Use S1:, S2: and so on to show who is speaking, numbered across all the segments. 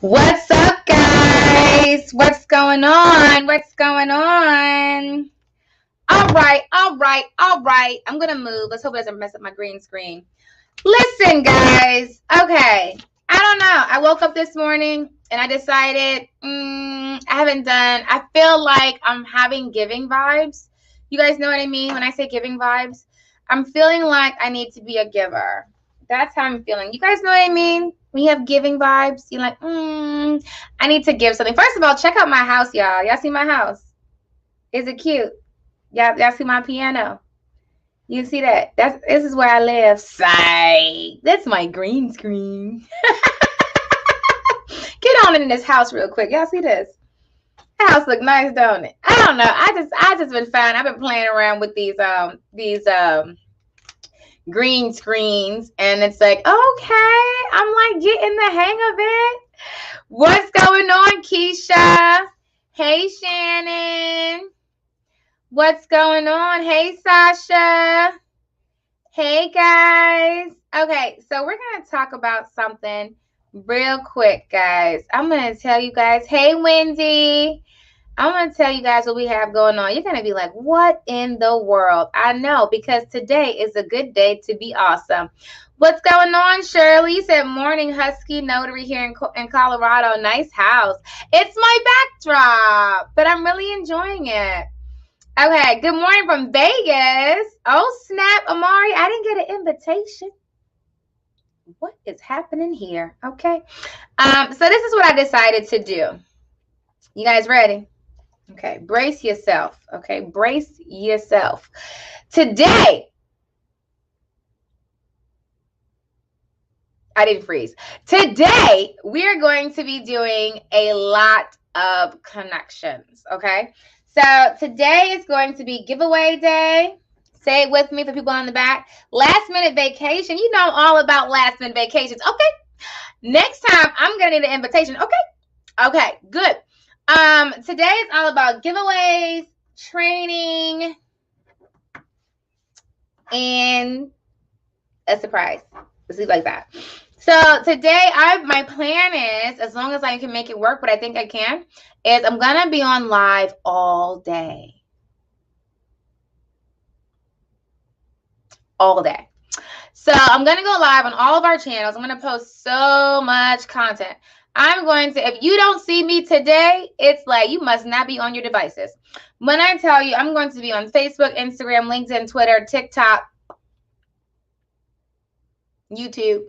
S1: What's up, guys? What's going on? What's going on? All right. I'm gonna move. Let's hope it doesn't mess up my green screen. Listen, guys. Okay. I don't know. I woke up this morning and I decided I feel like I'm having giving vibes. You guys know what I mean when I say giving vibes? I'm feeling like I need to be a giver. That's how I'm feeling. You guys know what I mean? When you have giving vibes, you're like, I need to give something. First of all, check out my house, y'all. Y'all see my house? Is it cute? Y'all see my piano? You see that? This is where I live. Sigh. That's my green screen. Get on in this house real quick. Y'all see this? The house look nice, don't it? I don't know. I just been fine. I've been playing around with these green screens, and it's like, okay, I'm like getting the hang of it. What's going on, Keisha? Hey, Shannon. What's going on? Hey, Sasha. Hey, guys. Okay, so we're going to talk about something real quick, guys. I'm going to tell you guys, hey, Wendy. I'm going to tell you guys what we have going on. You're going to be like, what in the world? I know, because today is a good day to be awesome. What's going on, Shirley? You said morning, Husky Notary here in Colorado. Nice house. It's my backdrop, but I'm really enjoying it. Okay, good morning from Vegas. Oh, snap, Amari. I didn't get an invitation. What is happening here? Okay. So this is what I decided to do. You guys ready? Okay, brace yourself. Okay, brace yourself. Today, I didn't freeze. Today, we're going to be doing a lot of connections. Okay, so today is going to be giveaway day. Say it with me for people on the back. Last minute vacation. You know all about last minute vacations. Okay, next time I'm going to need an invitation. Okay, good. Today is all about giveaways, training, and a surprise. Let's leave it like that. So today, my plan is, as long as I can make it work, but I think I can, is I'm gonna be on live all day. All day. So I'm gonna go live on all of our channels. I'm gonna post so much content. I'm going to, if you don't see me today, it's like you must not be on your devices. When I tell you, I'm going to be on Facebook, Instagram, LinkedIn, Twitter, TikTok, YouTube,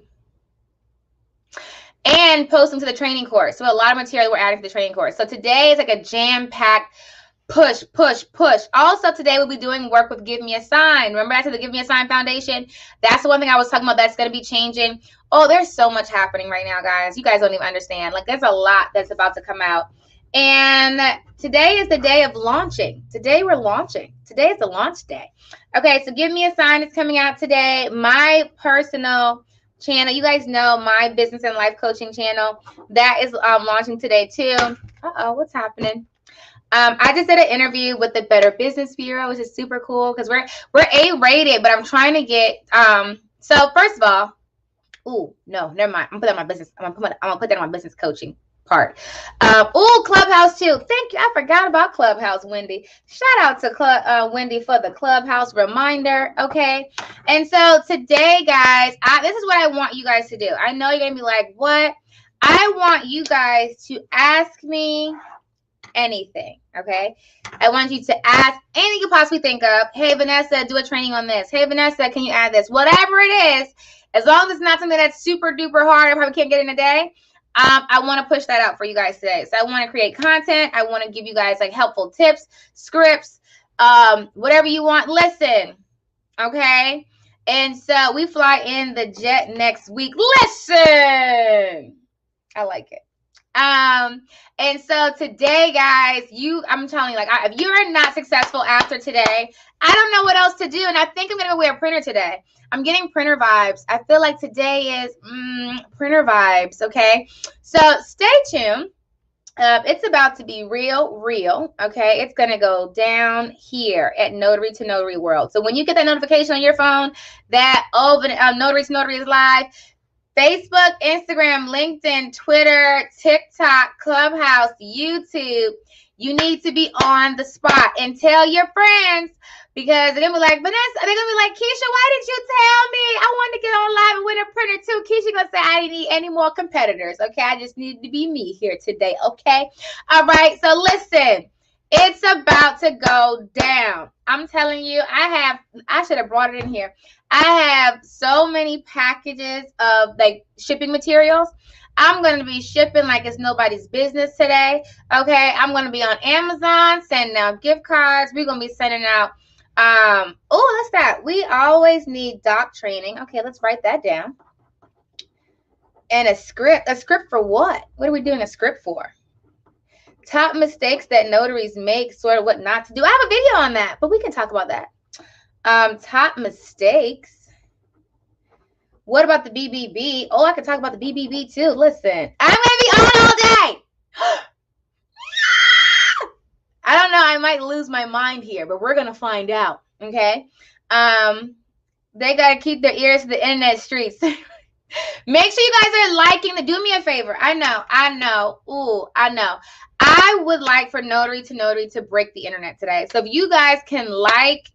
S1: and posting to the training course. So a lot of material we're adding to the training course. So today is like a jam-packed push. Also today we'll be doing work with Give Me a Sign. Remember I said the Give Me a Sign Foundation? That's the one thing I was talking about that's going to be changing. Oh, there's so much happening right now, guys. You guys don't even understand. Like, there's a lot that's about to come out. And today is the day of launching. Today we're launching. Today is the launch day. Okay, so Give Me a Sign is coming out today. My personal channel, you guys know my business and life coaching channel, that is launching today too. What's happening? I just did an interview with the Better Business Bureau, which is super cool because we're A-rated, but I'm trying to get so first of all, no, never mind. I'm gonna put that on my business. I'm gonna put that on my business coaching part. Clubhouse too. Thank you. I forgot about Clubhouse, Wendy. Shout out to Wendy for the Clubhouse reminder. Okay. And so today, guys, this is what I want you guys to do. I know you're gonna be like, what? I want you guys to ask me anything. Okay. I want you to ask anything you possibly think of. Hey, Vanessa, do a training on this. Hey, Vanessa, can you add this? Whatever it is, as long as it's not something that's super duper hard, I probably can't get in a day. I want to push that out for you guys today. So I want to create content. I want to give you guys like helpful tips, scripts, whatever you want. Listen, okay? And so we fly in the jet next week. Listen, I like it. And so today, guys, I'm telling you, like, if you're not successful after today, I don't know what else to do. And I think I'm going to wear a printer today. I'm getting printer vibes. I feel like today is printer vibes. Okay. So stay tuned. It's about to be real. Okay. It's going to go down here at Notary to Notary World. So when you get that notification on your phone that Notary to Notary is live, Facebook, Instagram, LinkedIn, Twitter, TikTok, Clubhouse, YouTube. You need to be on the spot and tell your friends, because they're going to be like, Vanessa, they're going to be like, Keisha, why did you tell me? I wanted to get on live and win a printer too. Keisha going to say, I didn't need any more competitors. Okay, I just needed to be me here today. Okay, all right, so listen. It's about to go down. I'm telling you, I should have brought it in here. I have so many packages of like shipping materials. I'm going to be shipping like it's nobody's business today. Okay. I'm going to be on Amazon, sending out gift cards. We're going to be sending out, oh, that's that. We always need doc training. Okay. Let's write that down. And a script for what? What are we doing a script for? Top mistakes that notaries make, sort of what not to do. I have a video on that, but we can talk about that. Top mistakes. What about the BBB? Oh, I can talk about the BBB too. Listen, I'm going to be on all day. I don't know. I might lose my mind here, but we're going to find out. Okay. They got to keep their ears to the internet streets. Make sure you guys are liking the, do me a favor. I know. Ooh, I know. I would like for notary to break the internet today. So if you guys can like,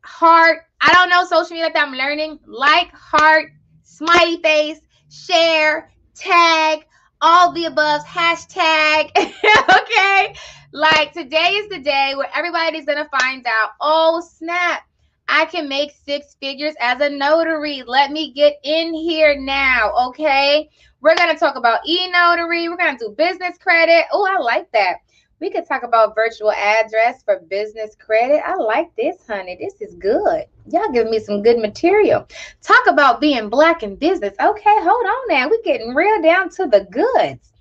S1: heart, I don't know social media that I'm learning, like, heart, smiley face, share, tag, all the above, hashtag, okay? Like today is the day where everybody's going to find out, oh snap, I can make 6 figures as a notary. Let me get in here now, okay? We're going to talk about e-notary. We're going to do business credit. Oh, I like that. We could talk about virtual address for business credit. I like this, honey. This is good. Y'all giving me some good material. Talk about being Black in business. Okay, hold on now. We're getting real down to the goods.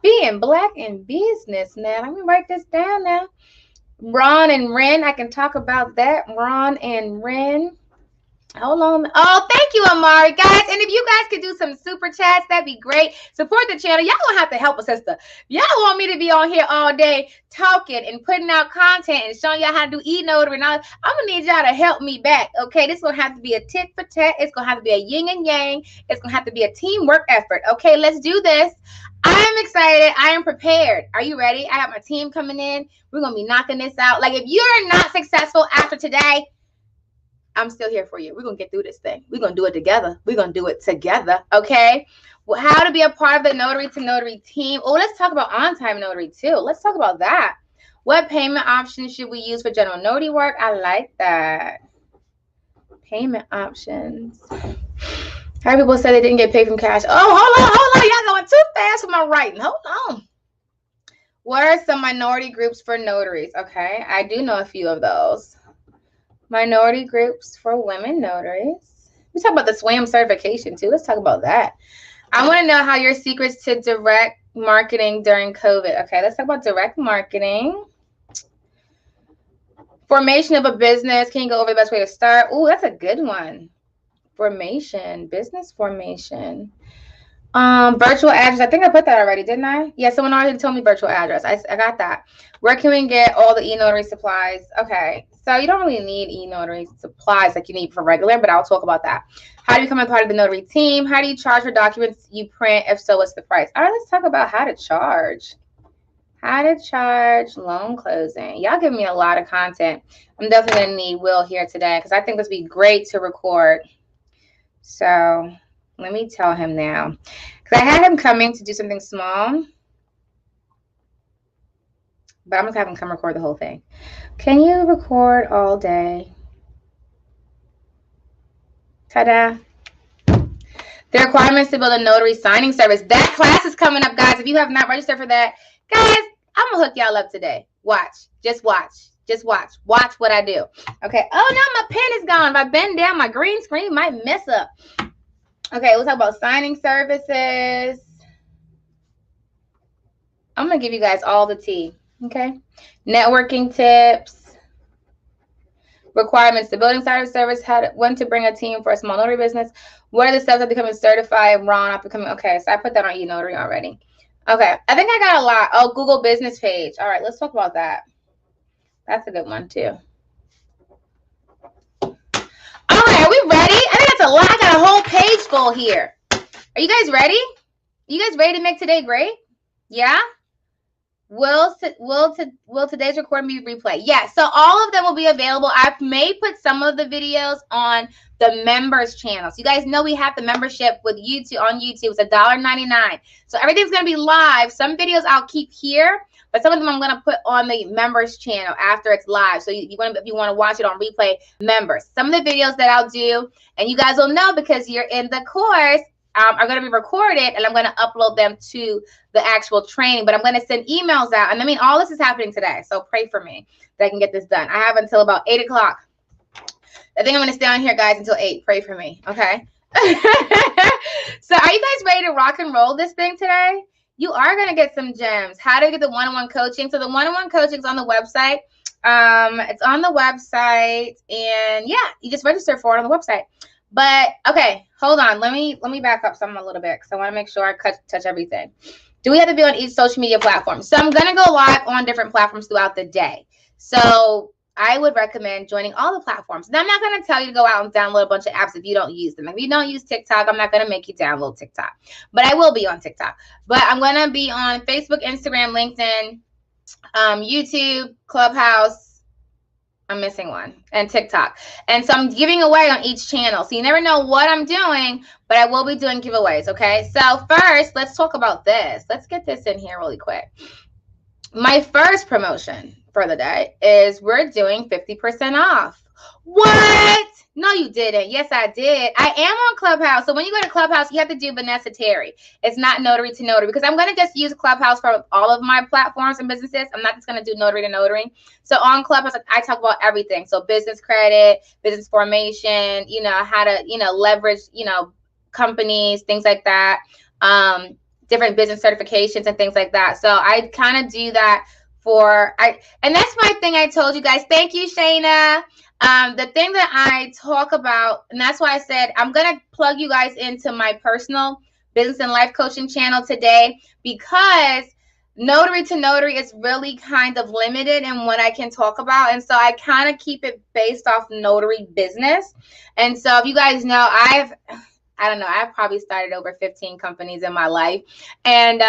S1: Being Black in business now. Let me write this down now. Ron and Ren, I can talk about that. Ron and Ren. Hold on. Oh, thank you, Amari, guys. And if you guys could do some super chats, that'd be great. Support the channel. Y'all gonna have to help a sister. Y'all want me to be on here all day talking and putting out content and showing y'all how to do e-notary and all. I'm gonna need y'all to help me back. Okay, this is gonna have to be a tit for tat. It's gonna have to be a yin and yang. It's gonna have to be a teamwork effort. Okay, let's do this. I am excited. I am prepared. Are you ready? I have my team coming in. We're gonna be knocking this out. Like if you're not successful after today, I'm still here for you. We're going to get through this thing. We're going to do it together. We're going to do it together. Okay. Well, how to be a part of the notary to notary team. Oh, let's talk about on-time notary too. Let's talk about that. What payment options should we use for general notary work? I like that. Payment options. How people say they didn't get paid from cash. Oh, hold on. Y'all going too fast with my writing. Hold on. What are some minority groups for notaries? Okay. I do know a few of those. Minority groups for women notaries. We talk about the SWAM certification too. Let's talk about that. I want to know how your secrets to direct marketing during COVID. Okay, let's talk about direct marketing. Formation of a business. Can you go over the best way to start? Oh, that's a good one. Formation, business formation. Virtual address. I think I put that already, didn't I? Yeah, someone already told me virtual address. I got that. Where can we get all the e-notary supplies? Okay, so you don't really need e-notary supplies like you need for regular, but I'll talk about that. How do you become a part of the notary team? How do you charge for documents you print? If so, what's the price? All right, let's talk about how to charge. How to charge loan closing. Y'all give me a lot of content. I'm definitely going to need Will here today because I think this would be great to record. So let me tell him now. Because I had him coming to do something small. But I'm going to have him come record the whole thing. Can you record all day? Ta-da. The requirements to build a notary signing service. That class is coming up, guys. If you have not registered for that, guys, I'm going to hook y'all up today. Watch. Just watch. Just watch. Watch what I do. Okay. Oh, no, my pen is gone. If I bend down, my green screen might mess up. Okay, we'll talk about signing services. I'm going to give you guys all the tea. Okay. Networking tips. Requirements to building service. When to bring a team for a small notary business. What are the steps of becoming certified? Ron, becoming. Okay, so I put that on eNotary already. Okay, I think I got a lot. Oh, Google business page. All right, let's talk about that. That's a good one too. All right, are we ready? I think that's a lot. I got a whole page full here. Are you guys ready? You guys ready to make today great? Yeah? Will today's recording be replayed? Yeah, so all of them will be available. I may put some of the videos on the members channel. So you guys know we have the membership with YouTube on YouTube. It's $1.99. So everything's going to be live. Some videos I'll keep here, but some of them I'm going to put on the members channel after it's live. So if you want to watch it on replay, members. Some of the videos that I'll do, and you guys will know because you're in the course, are going to be recorded, and I'm going to upload them to the actual training. But I'm going to send emails out. And I mean, all this is happening today. So pray for me that I can get this done. I have until about 8 o'clock. I think I'm going to stay on here, guys, until 8. Pray for me. Okay. So are you guys ready to rock and roll this thing today? You are going to get some gems. How to get the one-on-one coaching. So the one-on-one coaching is on the website. It's on the website. And yeah, you just register for it on the website. But okay, hold on. Let me back up something a little bit because I want to make sure I touch everything. Do we have to be on each social media platform? So I'm going to go live on different platforms throughout the day. So I would recommend joining all the platforms. Now, I'm not going to tell you to go out and download a bunch of apps if you don't use them. If you don't use TikTok, I'm not going to make you download TikTok. But I will be on TikTok. But I'm going to be on Facebook, Instagram, LinkedIn, YouTube, Clubhouse. I'm missing one, and TikTok. And so I'm giving away on each channel. So you never know what I'm doing, but I will be doing giveaways, okay? So first, let's talk about this. Let's get this in here really quick. My first promotion for the day is we're doing 50% off. What? No, you didn't. Yes, I did. I am on Clubhouse. So when you go to Clubhouse, you have to do Vanessa Terry. It's not notary to notary because I'm going to just use Clubhouse for all of my platforms and businesses. I'm not just going to do notary to notary. So on Clubhouse, I talk about everything. So business credit, business formation, you know, how to, you know, leverage, you know, companies, things like that, different business certifications and things like that. So I kind of do that and that's my thing I told you guys. Thank you, Shayna. The thing that I talk about, and that's why I said I'm going to plug you guys into my personal business and life coaching channel today, because notary to notary is really kind of limited in what I can talk about. And so I kind of keep it based off notary business. And so if you guys know, I've probably started over 15 companies in my life. And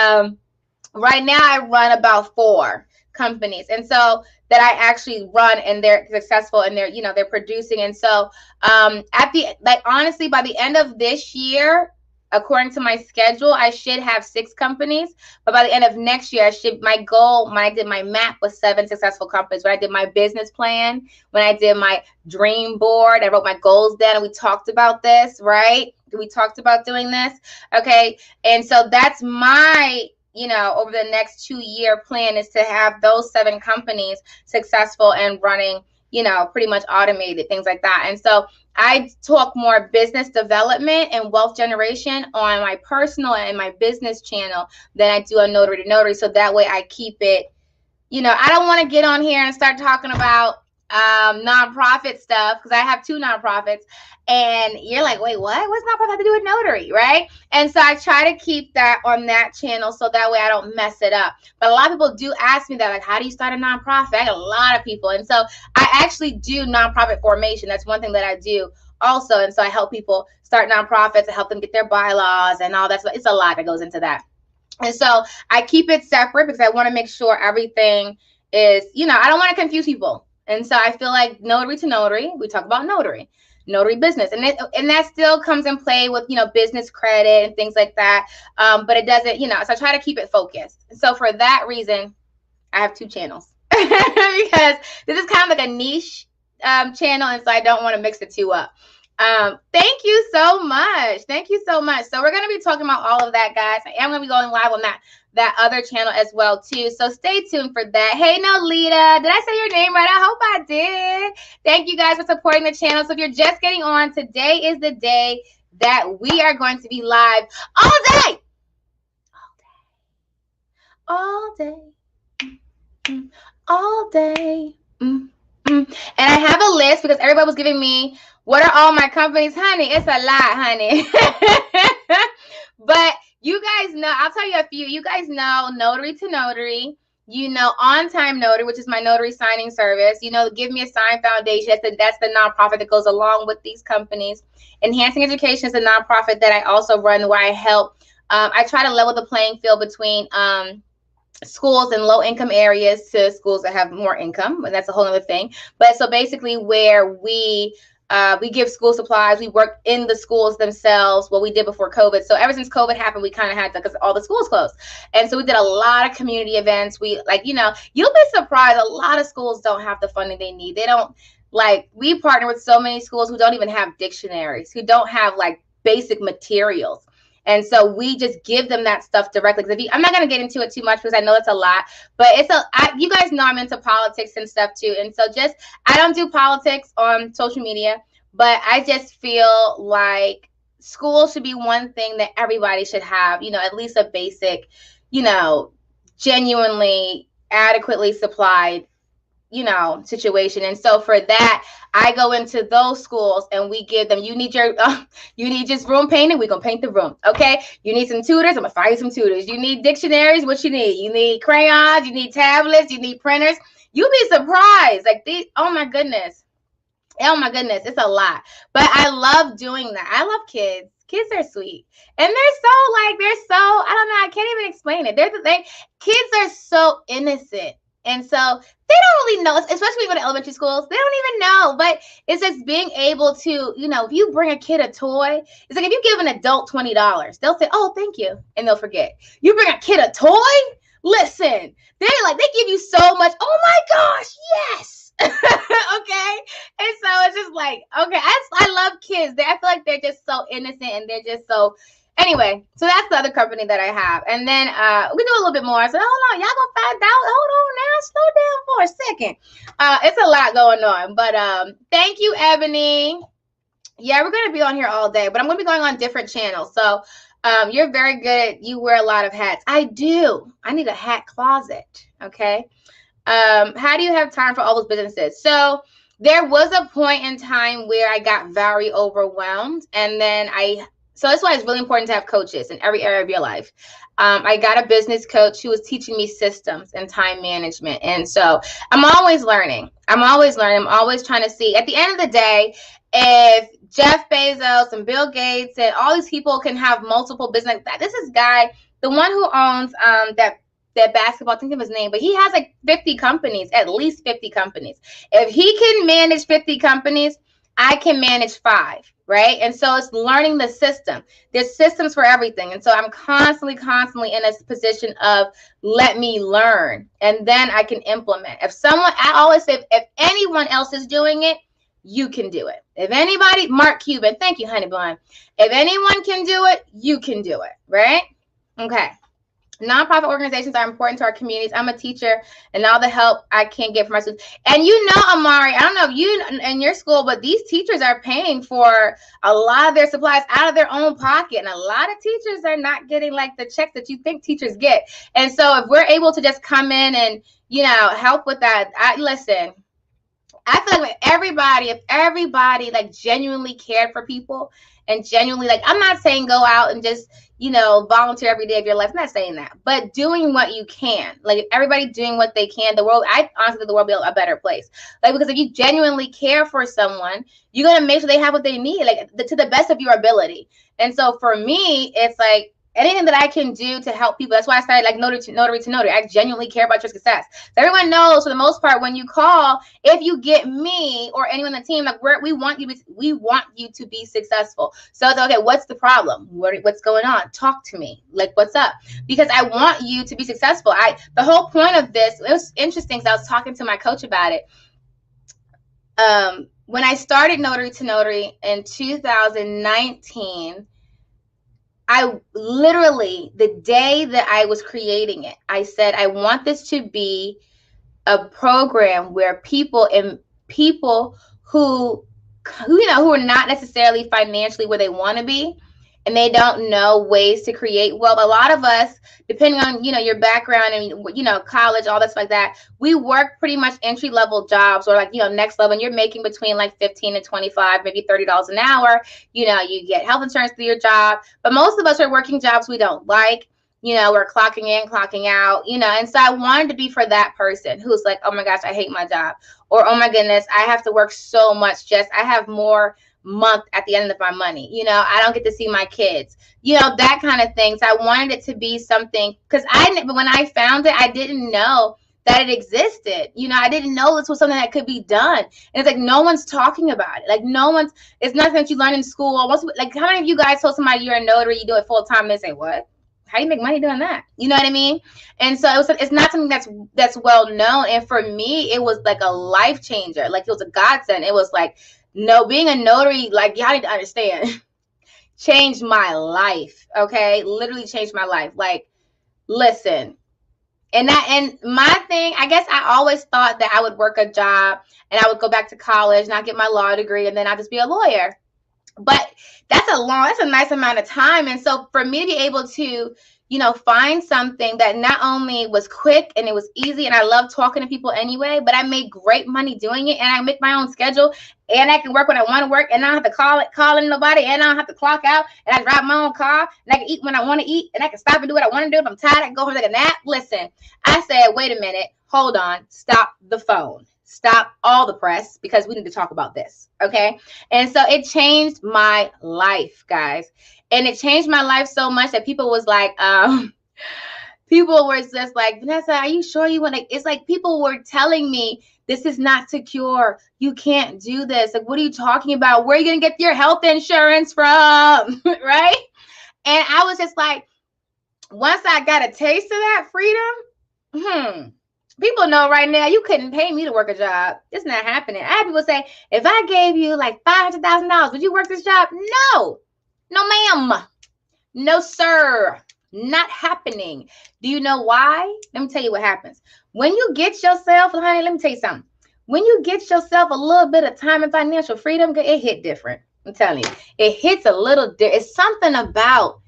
S1: right now I run about 4 companies. And so that I actually run, and they're successful, and they're, you know, they're producing. And so honestly, by the end of this year, according to my schedule, I should have 6 companies. But by the end of next year, my goal, when I did my map, was 7 successful companies. When I did my business plan, when I did my dream board, I wrote my goals down, and we talked about this, right? We talked about doing this. Okay. And so that's my, you know, over the next 2-year plan, is to have those 7 companies successful and running, you know, pretty much automated, things like that. And so I talk more business development and wealth generation on my personal and my business channel than I do on notary to notary. So that way I keep it, you know, I don't want to get on here and start talking about nonprofit stuff, because I have 2 nonprofits, and you're like, wait, what? What's nonprofit have to do with notary, right? And so I try to keep that on that channel so that way I don't mess it up. But a lot of people do ask me that, like, how do you start a nonprofit? I got a lot of people. And so I actually do nonprofit formation. That's one thing that I do also. And so I help people start nonprofits, I help them get their bylaws and all that. So it's a lot that goes into that. And so I keep it separate because I want to make sure everything is, you know, I don't want to confuse people. And so I feel like notary to notary, we talk about notary business, and that still comes in play with, you know, business credit and things like that. But it doesn't, you know, so I try to keep it focused. So for that reason, I have 2 channels because this is kind of like a niche channel. And so I don't want to mix the 2 up. Thank you so much. Thank you so much. So we're going to be talking about all of that, guys. I am going to be going live on that other channel as well too. So stay tuned for that. Hey, Nolita, did I say your name right? I hope I did. Thank you guys for supporting the channel. So if you're just getting on, today is the day that we are going to be live all day. All day. All day. And I have a list because everybody was giving me, what are all my companies? Honey, it's a lot, honey. But you guys know, I'll tell you a few. You guys know Notary to Notary. On Time Notary, which is my notary signing service. Give Me a Sign Foundation. That's the nonprofit that goes along with these companies. Enhancing Education is a nonprofit that I also run, where I help. I try to level the playing field between schools in low income areas to schools that have more income, and that's a whole other thing. But so basically, where we give school supplies, we work in the schools themselves. What we did before COVID. So ever since COVID happened, we kind of had to, because all the schools closed, and so we did a lot of community events. We you'll be surprised. A lot of schools don't have the funding they need. They don't we partner with so many schools who don't even have dictionaries, who don't have basic materials. And so we just give them that stuff directly. Because I'm not going to get into it too much, because I know it's a lot, but you guys know I'm into politics and stuff too. And so I don't do politics on social media, but I just feel like school should be one thing that everybody should have, at least a basic, genuinely adequately supplied situation. And so for that, I go into those schools and we give them, you need just room painting, we're gonna paint the room. Okay, you need some tutors, I'm gonna find you some tutors. You need dictionaries, what you need crayons, you need tablets, you need printers. You'll be surprised. Oh my goodness, it's a lot. But I love doing that. I love kids. Kids are sweet, and they're so I don't know, I can't even explain it. Kids are so innocent. And so they don't really know, especially when you go to elementary schools, they don't even know. But it's just being able to, if you bring a kid a toy, it's like if you give an adult $20, they'll say, oh, thank you. And they'll forget. You bring a kid a toy? Listen, they give you so much. Oh my gosh, yes. Okay. And so it's just okay, I love kids. I feel like they're just so innocent, and they're just so. Anyway, so that's the other company that I have. And then we do a little bit more. So hold on, y'all gonna find out. Hold on now, slow down for a second. It's a lot going on. But thank you, Ebony. Yeah, we're gonna be on here all day, but I'm gonna be going on different channels. So you're very good. You wear a lot of hats. I do. I need a hat closet. Okay. How do you have time for all those businesses? So there was a point in time where I got very overwhelmed, and then so that's why it's really important to have coaches in every area of your life. I got a business coach who was teaching me systems and time management. And so I'm always learning. I'm always trying to see, at the end of the day, if Jeff Bezos and Bill Gates and all these people can have multiple business, this is guy, the one who owns that basketball, I think of his name, but he has 50 companies, at least 50 companies. If he can manage 50 companies, I can manage 5, right? And so it's learning the system. There's systems for everything. And so I'm constantly in a position of let me learn, and then I can implement. I always say, if anyone else is doing it, you can do it. If anybody, Mark Cuban, thank you, honey bun. If anyone can do it, you can do it, right? Okay. Nonprofit organizations are important to our communities. I'm a teacher, and all the help I can get for my students. And Amari, I don't know if you in your school, but these teachers are paying for a lot of their supplies out of their own pocket. And a lot of teachers are not getting the checks that you think teachers get. And so if we're able to just come in and, help with that, listen, I feel like if everybody genuinely cared for people and genuinely, I'm not saying go out and just, volunteer every day of your life. I'm not saying that, but doing what you can, if everybody doing what they can, I honestly think the world will be a better place. Because if you genuinely care for someone, you're going to make sure they have what they need, to the best of your ability. And so for me, it's anything that I can do to help people. That's why I started notary to notary. I genuinely care about your success. So everyone knows, for the most part, when you call, if you get me or anyone on the team, we want you to be successful. So it's okay. What's the problem? What's going on? Talk to me. What's up? Because I want you to be successful. The whole point of this, it was interesting because I was talking to my coach about it. When I started Notary to Notary in 2019, I literally, the day that I was creating it, I said, I want this to be a program where people who are not necessarily financially where they want to be, and they don't know ways to create wealth. A lot of us, depending on, your background and, college, all this like that, we work pretty much entry-level jobs or next level, and you're making between 15 and 25, maybe $30 an hour. You get health insurance through your job, but most of us are working jobs we don't like. we're clocking in, clocking out, and so I wanted to be for that person who's like, oh my gosh, I hate my job, or oh my goodness, I have to work so much, I have more month at the end of my money, I don't get to see my kids, that kind of thing. So I wanted it to be something, because when I found it, I didn't know that it existed. I didn't know this was something that could be done. And it's like, no one's talking about it. Like, it's nothing that you learn in school. Like, how many of you guys told somebody you're a notary, you do it full time, and they say, what? How do you make money doing that? You know what I mean? And so it's not something that's well known. And for me, it was like a life changer. Like, it was a godsend. It was like, no, being a notary, like, y'all need to understand, changed my life. Okay. Literally changed my life. Like, listen. And my thing, I guess I always thought that I would work a job and I would go back to college and I'd get my law degree and then I'd just be a lawyer. But that's a nice amount of time. And so for me to be able to, find something that not only was quick and it was easy, and I love talking to people anyway, but I made great money doing it, and I make my own schedule, and I can work when I want to work, and I don't have to call in nobody, and I don't have to clock out, and I drive my own car, and I can eat when I want to eat, and I can stop and do what I want to do. If I'm tired, I can go home and take a nap. Listen, I said, wait a minute, hold on, stop the phone. Stop all the press, because we need to talk about this, okay? And so it changed my life, guys. And it changed my life so much that people was like, people were just like, Vanessa, are you sure you want to? It's like people were telling me, this is not secure. You can't do this. Like, what are you talking about? Where are you going to get your health insurance from? Right? And I was just like, once I got a taste of that freedom, people know right now you couldn't pay me to work a job. It's not happening. I have people say, if I gave you like $500,000, would you work this job? No. No, ma'am. No, sir. Not happening. Do you know why? Let me tell you what happens. When you get yourself, honey, let me tell you something. When you get yourself a little bit of time and financial freedom, it hit different. I'm telling you. It hits a little different. It's something about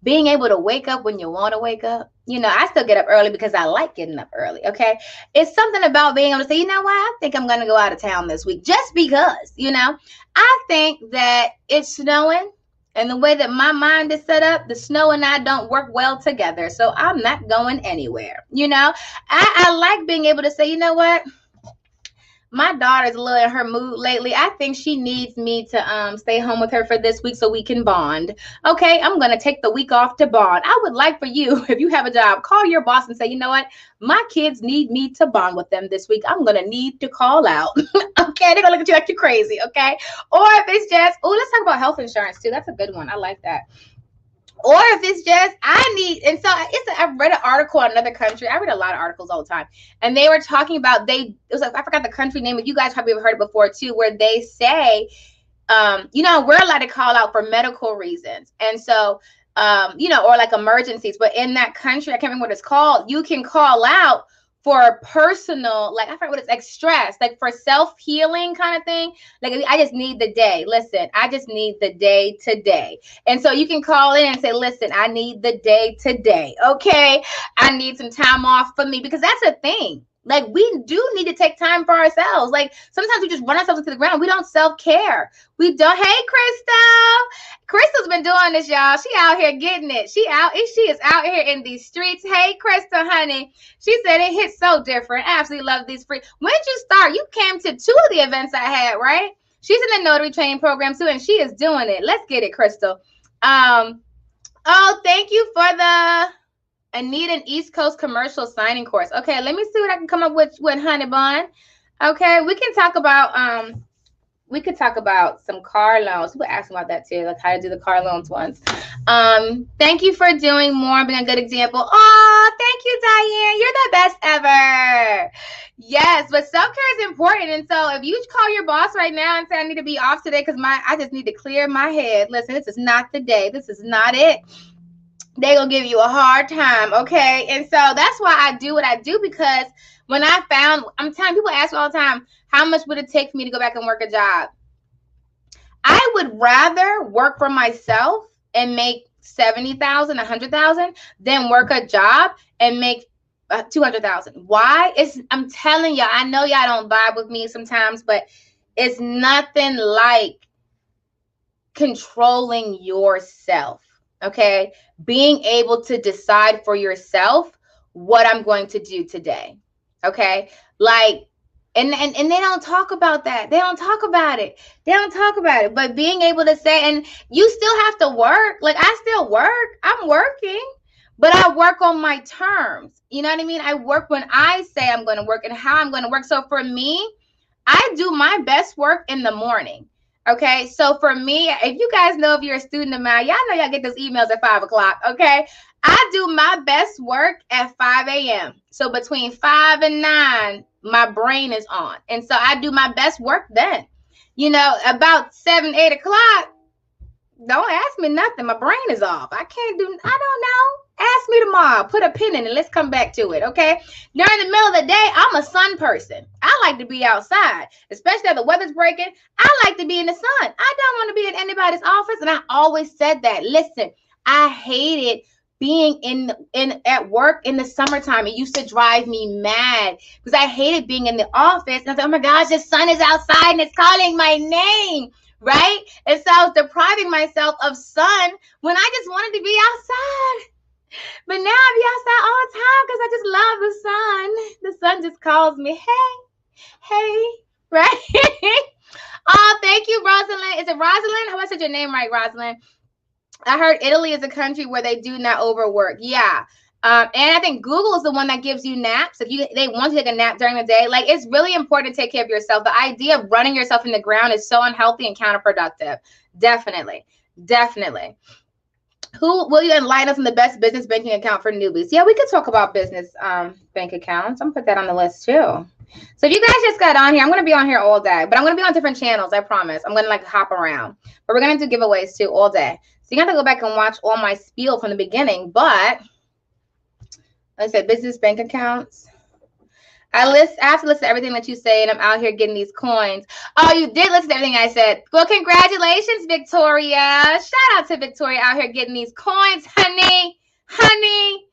S1: being able to wake up when you want to wake up. I still get up early because I like getting up early, okay? It's something about being able to say, you know what? I think I'm going to go out of town this week just because, I think that it's snowing. And the way that my mind is set up, the snow and I don't work well together. So I'm not going anywhere. I like being able to say, you know what? My daughter's a little in her mood lately. I think she needs me to stay home with her for this week so we can bond. Okay, I'm going to take the week off to bond. I would like for you, if you have a job, call your boss and say, you know what? My kids need me to bond with them this week. I'm going to need to call out. Okay, they're going to look at you like you're crazy, okay? Or if it's just, let's talk about health insurance too. That's a good one. I like that. Or if it's just, I read an article in another country. I read a lot of articles all the time. And they were talking about, it was like, I forgot the country name, but you guys probably have heard it before too, where they say, we're allowed to call out for medical reasons. And so, or like emergencies. But in that country, I can't remember what it's called, you can call out for personal, like I forget what it's like, stress, like for self-healing kind of thing. Like, I just need the day. Listen, I just need the day today. And so you can call in and say, listen, I need the day today. Okay. I need some time off for me, because that's a thing. Like, we do need to take time for ourselves. Like, sometimes we just run ourselves into the ground. We don't self-care. We don't. Hey, Crystal's been doing this, y'all. She out here getting it. She is out here in these streets. Hey, Crystal, honey. She said it hits so different. I absolutely love these free. When did you start? You came to 2 of the events I had, right? She's in the notary training program too, and she is doing it. Let's get it, Crystal. Thank you for I need an East Coast commercial signing course. Okay, let me see what I can come up with Honey Bun. Okay, we can talk about some car loans. People ask about that too, like how to do the car loans ones. Thank you for doing more, being a good example. Oh, thank you, Diane. You're the best ever. Yes, but self-care is important. And so if you call your boss right now and say, I need to be off today because I just need to clear my head. Listen, this is not the day. This is not it. They're going to give you a hard time, okay? And so that's why I do what I do, because when I'm telling people, ask me all the time, how much would it take for me to go back and work a job? I would rather work for myself and make $70,000, $100,000 than work a job and make $200,000. Why? I'm telling y'all, I know y'all don't vibe with me sometimes, but it's nothing like controlling yourself. Okay. Being able to decide for yourself what I'm going to do today. Okay. Like, and they don't talk about that. They don't talk about it. They don't talk about it. But being able to say, and you still have to work. Like, I still work. I'm working, but I work on my terms. You know what I mean? I work when I say I'm going to work and how I'm going to work. So for me, I do my best work in the morning. Okay. So for me, if you guys know, if you're a student of mine, y'all know y'all get those emails at 5 o'clock. Okay. I do my best work at 5 a.m. So between 5 and 9, my brain is on. And so I do my best work then. You know, about 7, 8 o'clock, don't ask me nothing. My brain is off. I don't know. Ask me tomorrow. Put a pin in it. Let's come back to it. Okay. During the middle of the day, I'm a sun person. I like to be outside, especially if the weather's breaking. I like to be in the sun. I don't want to be in anybody's office. And I always said that. Listen, I hated being in at work in the summertime. It used to drive me mad because I hated being in the office. And I was like, oh my gosh, the sun is outside and it's calling my name. Right? And so I was depriving myself of sun when I just wanted to be outside. But now I be outside all the time because I just love the sun. The sun just calls me, hey, right? Oh, thank you, Rosalind. Is it Rosalind? How I said your name right, Rosalind? I heard Italy is a country where they do not overwork. Yeah. And I think Google is the one that gives you naps. If they want to take a nap during the day, like, it's really important to take care of yourself. The idea of running yourself in the ground is so unhealthy and counterproductive. Definitely. Definitely. Who will you enlighten us on the best business banking account for newbies? Yeah, we could talk about business bank accounts. I'm gonna put that on the list too. So if you guys just got on here, I'm going to be on here all day, but I'm going to be on different channels. I promise. I'm going to like hop around, but we're going to do giveaways too all day. So you got to go back and watch all my spiel from the beginning. But like I said, business bank accounts. I have to listen to everything that you say, and I'm out here getting these coins. Oh, you did listen to everything I said. Well, congratulations, Victoria. Shout out to Victoria out here getting these coins, honey. Honey.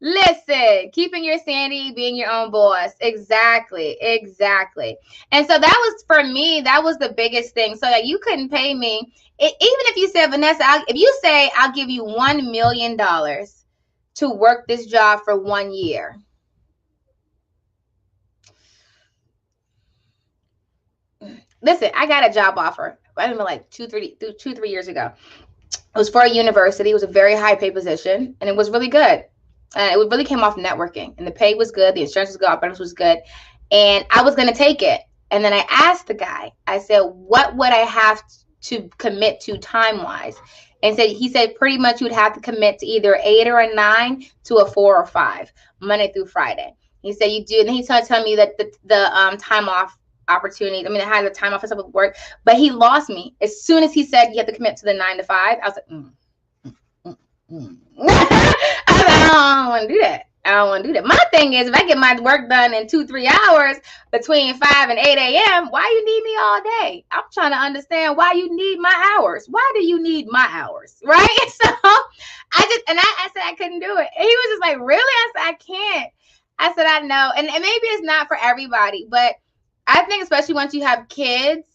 S1: Listen, keeping your sanity, being your own boss. Exactly. And so that was, for me, that was the biggest thing. So that you couldn't pay me. Even if you said, Vanessa, if you say, I'll give you $1 million to work this job for 1 year. Listen, I got a job offer. I don't know, like 2-3 years ago. It was for a university. It was a very high pay position, and it was really good. It really came off networking, and the pay was good. The insurance was good. Our benefits was good. And I was going to take it. And then I asked the guy, I said, what would I have to commit to time-wise? And he said, pretty much you'd have to commit to either 8 or a 9 to a 4 or 5, Monday through Friday. He said, you do. And he started telling me that the time off opportunity. I mean, I had the time off and stuff with work, but he lost me. As soon as he said you have to commit to the 9 to 5, I was like, I don't want to do that. I don't want to do that. My thing is, if I get my work done in 2-3 hours between 5 and 8 a.m., why you need me all day? I'm trying to understand why you need my hours. Why do you need my hours? Right? So I said I couldn't do it. And he was just like, really? I said, I can't. I said, I know. And maybe it's not for everybody, but I think especially once you have kids,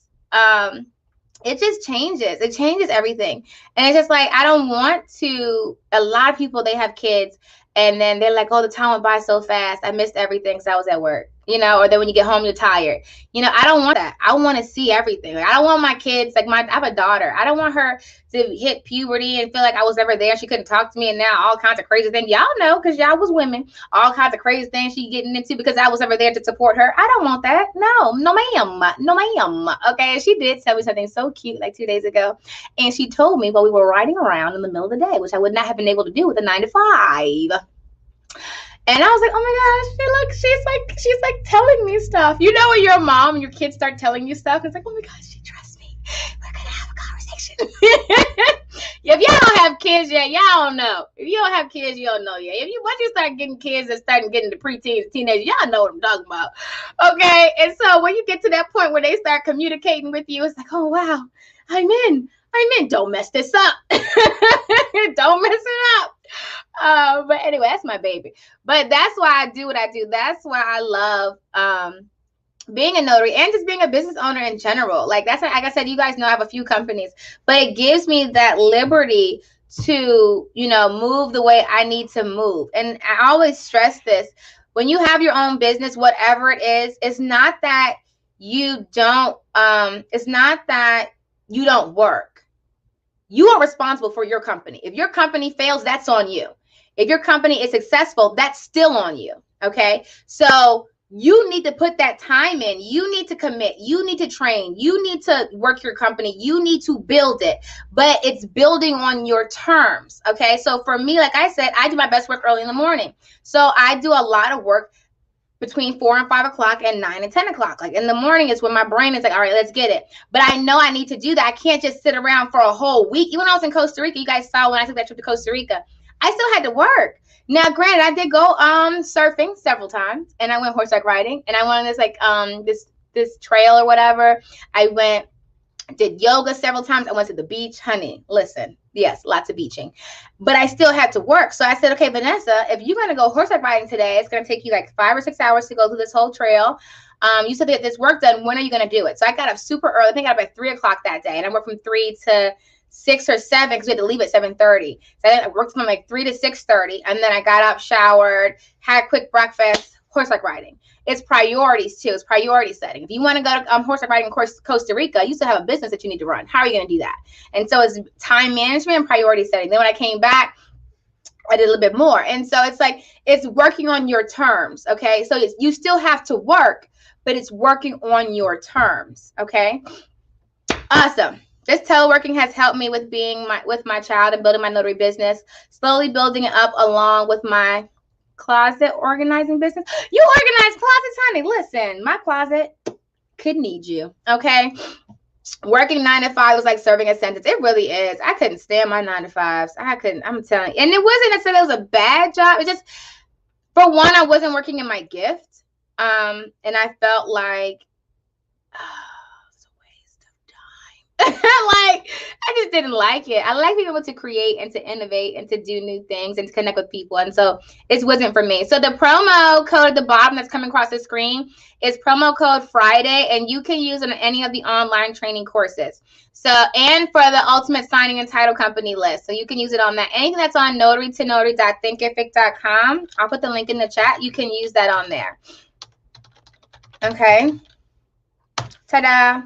S1: it just changes. It changes everything. And it's just like, I don't want to, a lot of people, they have kids and then they're like, oh, the time went by so fast. I missed everything because I was at work, or then when you get home, you're tired. I don't want that. I want to see everything. Like, I don't want my kids, I have a daughter. I don't want her to hit puberty and feel like I was never there. She couldn't talk to me. And now all kinds of crazy things. Y'all know, because y'all was women, all kinds of crazy things she getting into because I was never there to support her. I don't want that. No, ma'am. Okay. She did tell me something so cute like 2 days ago. And she told me while we were riding around in the middle of the day, which I would not have been able to do with a 9 to 5. And I was like, oh my gosh, she's like telling me stuff. When you're a mom and your kids start telling you stuff, it's like, oh my gosh, she trusts me. We're going to have a conversation. If y'all don't have kids yet, y'all don't know. If you don't have kids, you don't know yet. Once you start getting kids and starting getting to preteens, teenagers, y'all know what I'm talking about. Okay. And so when you get to that point where they start communicating with you, it's like, oh wow, I'm in. Don't mess this up. Don't mess it up. But anyway, that's my baby. But that's why I do what I do. That's why I love being a notary and just being a business owner in general. Like I said, you guys know I have a few companies, but it gives me that liberty to, you know, move the way I need to move. And I always stress this. When you have your own business, whatever it is, it's not that you don't work. You are responsible for your company. If your company fails, that's on you. If your company is successful, that's still on you. Okay? So you need to put that time in. You need to commit. You need to train. You need to work your company. You need to build it. But it's building on your terms. Okay? So for me, like I said, I do my best work early in the morning. So I do a lot of work between 4 and 5 o'clock and 9 and 10 o'clock. Like in the morning is when my brain is like, all right, let's get it. But I know I need to do that. I can't just sit around for a whole week. Even when I was in Costa Rica, you guys saw when I took that trip to Costa Rica, I still had to work. Now, granted, I did go surfing several times, and I went horseback riding, and I went on this like this trail or whatever. I did yoga several times. I went to the beach. Honey, listen, yes, lots of beaching. But I still had to work. So I said, okay, Vanessa, if you're going to go horseback riding today, it's going to take you like 5 or 6 hours to go through this whole trail. You said that this work done. When are you going to do it? So I got up super early. I think I got up at 3 o'clock that day. And I worked from 3 to 6 or 7 because we had to leave at 7:30. So I worked from like 3 to 6:30. And then I got up, showered, had a quick breakfast, horseback riding. It's priorities too. It's priority setting. If you want to go to horseback riding in Costa Rica, you still have a business that you need to run. How are you going to do that? And so it's time management and priority setting. Then when I came back, I did a little bit more. And so it's like, it's working on your terms. Okay. So you still have to work, but it's working on your terms. Okay. Awesome. This teleworking has helped me with with my child and building my notary business, slowly building it up along with my closet organizing business. You organize closets, honey. Listen, my closet could need you. Okay. Working 9 to 5 was like serving a sentence. It really is. I couldn't stand my 9 to 5s. I'm telling you. And it wasn't necessarily it was a bad job. It just, for one, I wasn't working in my gift. And I felt like, it's a waste of time. Like, I just didn't like it. I like being able to create and to innovate and to do new things and to connect with people. And so it wasn't for me. So the promo code at the bottom that's coming across the screen is promo code Friday, and you can use it on any of the online training courses. So, and for the ultimate signing and title company list. So you can use it on that. Anything that's on notary-to-notary.thinkific.com. I'll put the link in the chat. You can use that on there. Okay. Ta-da.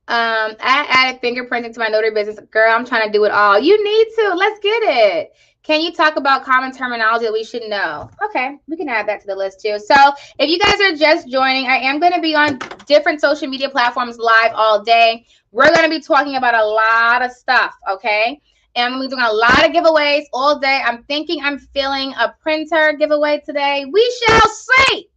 S1: I added fingerprinting to my notary business. Girl, I'm trying to do it all. You need to. Let's get it. Can you talk about common terminology that we should know? Okay, we can add that to the list too. So if you guys are just joining, I am going to be on different social media platforms live all day. We're going to be talking about a lot of stuff, okay? And I'm going to be doing a lot of giveaways all day. I'm thinking I'm feeling a printer giveaway today. We shall see.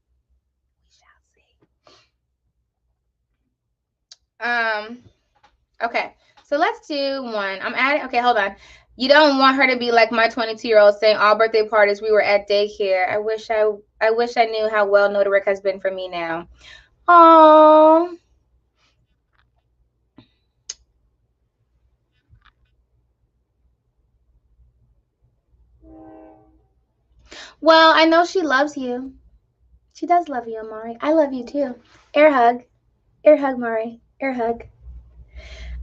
S1: Okay, so let's do one. I'm adding, okay, hold on. You don't want her to be like my 22-year-old saying all birthday parties we were at daycare. I wish I knew how well notary work has been for me now. Oh. Well, I know she loves you. She does love you, Amari. I love you too. Air hug. Air hug, Mari. Air hug.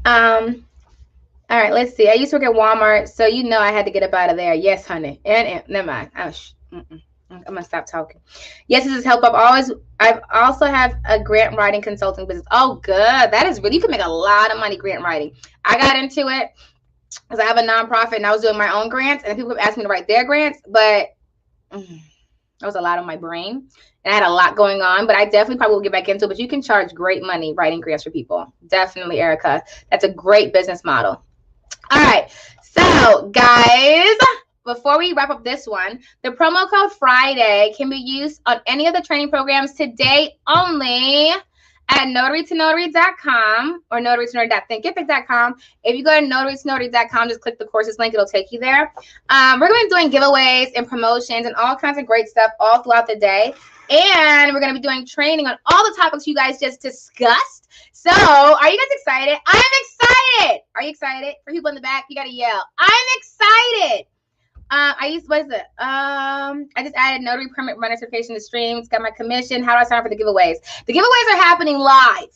S1: All right, let's see. I used to work at Walmart, so you know I had to get up out of there. Yes, honey. And never mind. I'm gonna stop talking. Yes, this is help. I've also have a grant writing consulting business. Oh, good. That is really, you can make a lot of money grant writing. I got into it because I have a nonprofit and I was doing my own grants, and people have asked me to write their grants, but that was a lot on my brain. And I had a lot going on, but I definitely probably will get back into it. But you can charge great money writing grants for people. Definitely, Erica. That's a great business model. All right. So, guys, before we wrap up this one, the promo code Friday can be used on any of the training programs today only at notary-to-notary.com or notary-to-notary.thinkific.com. If you go to notary-to-notary.com, just click the courses link. It'll take you there. We're going to be doing giveaways and promotions and all kinds of great stuff all throughout the day. And we're going to be doing training on all the topics you guys just discussed. So are you guys excited? I'm excited. Are you excited? For people in the back, you got to yell. I'm excited. I just added notary permit runner certification to streams, got my commission. How do I sign up for the giveaways? The giveaways are happening live.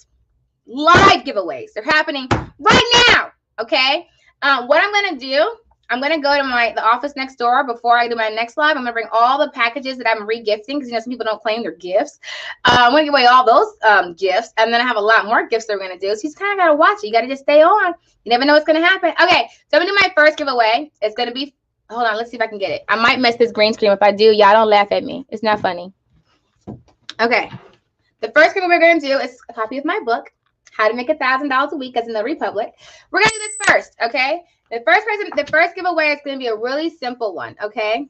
S1: Live giveaways. They're happening right now. Okay. What I'm going to do, I'm going to go to the office next door before I do my next live. I'm going to bring all the packages that I'm re-gifting because, some people don't claim their gifts. I'm going to give away all those gifts. And then I have a lot more gifts that we're going to do. So you just kind of got to watch it. You got to just stay on. You never know what's going to happen. Okay, so I'm going to do my first giveaway. It's going to be, hold on, let's see if I can get it. I might mess this green screen. If I do, y'all don't laugh at me. It's not funny. Okay, the first giveaway we're going to do is a copy of my book, How to Make $1,000 a Week as a Notary Public. We're going to do this first, okay? The first giveaway is going to be a really simple one, okay?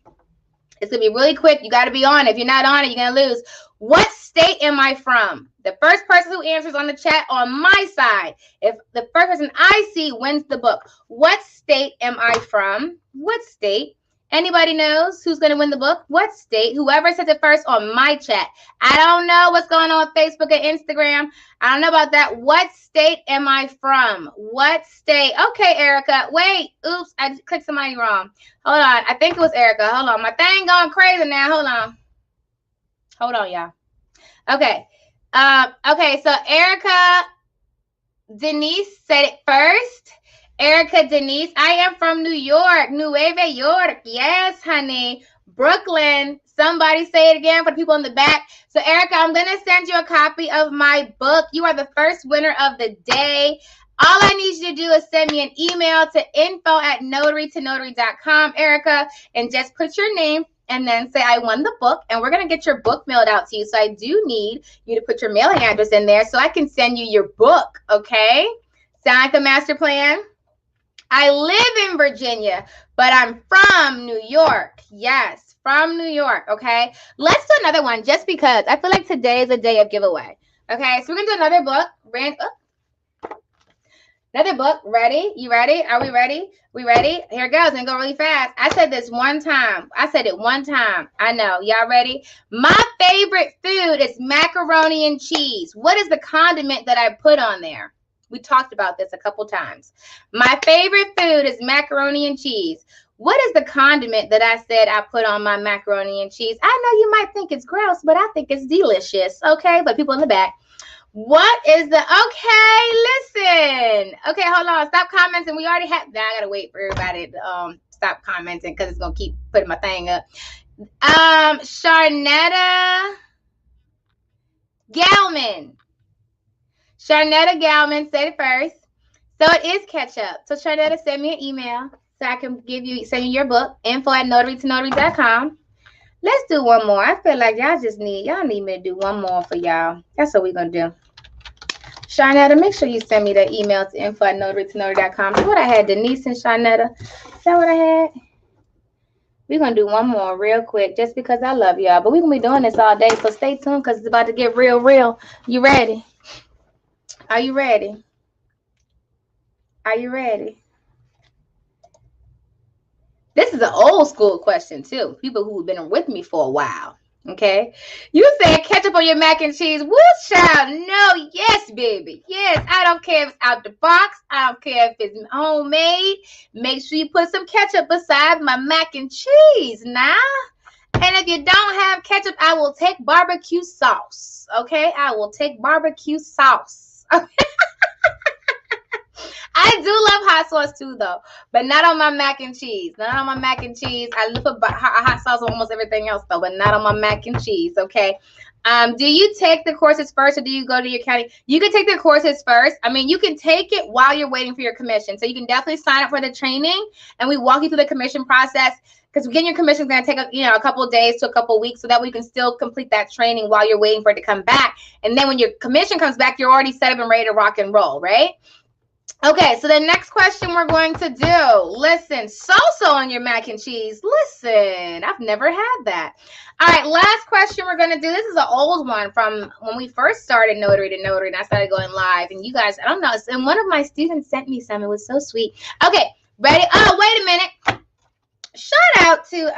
S1: It's going to be really quick. You got to be on it. If you're not on it, you're going to lose. What state am I from? The first person who answers on the chat on my side, if the first person I see wins the book. What state am I from? What state? Anybody knows who's going to win the book? What state? Whoever says it first on my chat. I don't know what's going on with Facebook and Instagram. I don't know about that. What state am I from? What state? Okay, Erica. Wait. Oops. I just clicked somebody wrong. Hold on. I think it was Erica. Hold on. My thing going crazy now. Hold on. Hold on, y'all. Okay. Okay. So Erica Denise said it first. Erica Denise, I am from New York, Nueva York. Yes, honey. Brooklyn. Somebody say it again for the people in the back. So, Erica, I'm going to send you a copy of my book. You are the first winner of the day. All I need you to do is send me an email to info@notarytonotary.com, Erica, and just put your name and then say I won the book, and we're going to get your book mailed out to you. So I do need you to put your mailing address in there so I can send you your book, okay? Sound like a master plan? I live in Virginia, but I'm from New York. Yes, from New York, okay? Let's do another one just because I feel like today is a day of giveaway. Okay, so we're going to do another book. Another book. Ready? You ready? Are we ready? We ready? Here it goes. And go really fast. I said this one time. I said it one time. I know. Y'all ready? My favorite food is macaroni and cheese. What is the condiment that I put on there? We talked about this a couple times. My favorite food is macaroni and cheese. What is the condiment that I said I put on my macaroni and cheese? I know you might think it's gross, but I think it's delicious. Okay, but people in the back. What is the, okay, listen. Okay, hold on. Stop commenting. We already have, now I got to wait for everybody to stop commenting because it's going to keep putting my thing up. Sharnetta Galman. Sharnetta Galman said it first. So it is ketchup. So Sharnetta, send me an email so I can send you your book, info@notarytonotary.com. Let's do one more. I feel like y'all need me to do one more for y'all. That's what we're going to do. Sharnetta, make sure you send me the email to info@notarytonotary.com. That's what I had, Denise and Sharnetta. Is that what I had? We're going to do one more real quick just because I love y'all. But we're going to be doing this all day, so stay tuned because it's about to get real. You ready? Are you ready? Are you ready? This is an old school question, too. People who've been with me for a while. Okay? You said ketchup on your mac and cheese. Woo, child. No. Yes, baby. Yes. I don't care if it's out the box. I don't care if it's homemade. Make sure you put some ketchup beside my mac and cheese now. And if you don't have ketchup, I will take barbecue sauce. Okay? I will take barbecue sauce. I do love hot sauce too, though, but not on my mac and cheese. Not on my mac and cheese. I put hot sauce on almost everything else, though, but not on my mac and cheese. Okay. Do you take the courses first, or do you go to your county? You can take the courses first. I mean, you can take it while you're waiting for your commission. So you can definitely sign up for the training, and we walk you through the commission process. Because getting your commission is going to take a couple of days to a couple of weeks, so that we can still complete that training while you're waiting for it to come back. And then when your commission comes back, you're already set up and ready to rock and roll, right? Okay, so the next question we're going to do. Listen, salsa on your mac and cheese. Listen, I've never had that. All right, last question we're going to do. This is an old one from when we first started Notary to Notary, and I started going live. And you guys, I don't know, and one of my students sent me some. It was so sweet. Okay, ready? Oh, wait a minute. Shout out to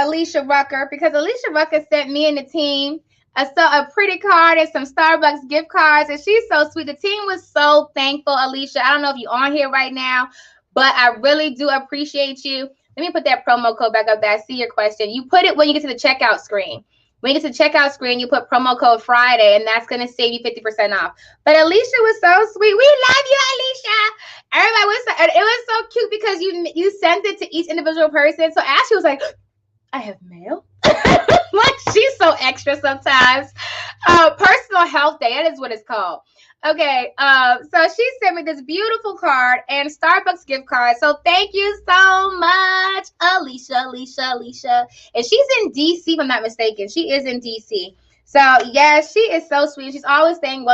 S1: Alicia Rucker, because Alicia Rucker sent me and the team a pretty card and some Starbucks gift cards, and she's so sweet. The team was so thankful, Alicia. I don't know if you're on here right now, but I really do appreciate you. Let me put that promo code back up there. I see your question. You put it when you get to the checkout screen. When you get to the checkout screen, you put promo code Friday, and that's going to save you 50% off. But Alicia was so sweet. We love you, Alicia. and it was so cute because you sent it to each individual person. So Ashley was like, I have mail. Like, she's so extra sometimes. Personal health day, that is what it's called. Okay, so she sent me this beautiful card and Starbucks gift card. So thank you so much, Alicia. And she's in DC, if I'm not mistaken. She is in DC. So yeah, she is so sweet. She's always staying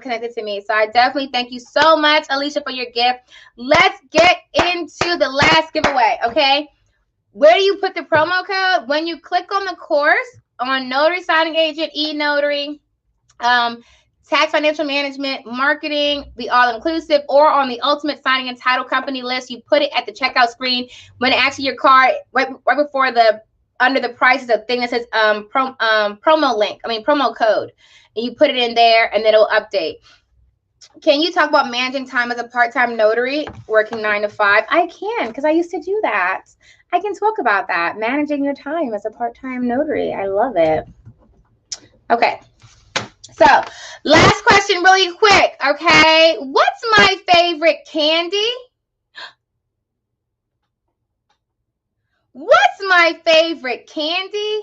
S1: connected to me. So I definitely thank you so much, Alicia, for your gift. Let's get into the last giveaway, okay? Where do you put the promo code? When you click on the course on Notary Signing Agent, e-Notary, tax, financial management, marketing, the all-inclusive, or on the ultimate signing and title company list, you put it at the checkout screen when actually your card, right before under the prices, a thing that says promo code. And you put it in there and it'll update. Can you talk about managing time as a part-time notary, working 9 to 5? I can, because I used to do that. I can talk about that, managing your time as a part-time notary. I love it. Okay. So, last question really quick, okay? What's my favorite candy? What's my favorite candy?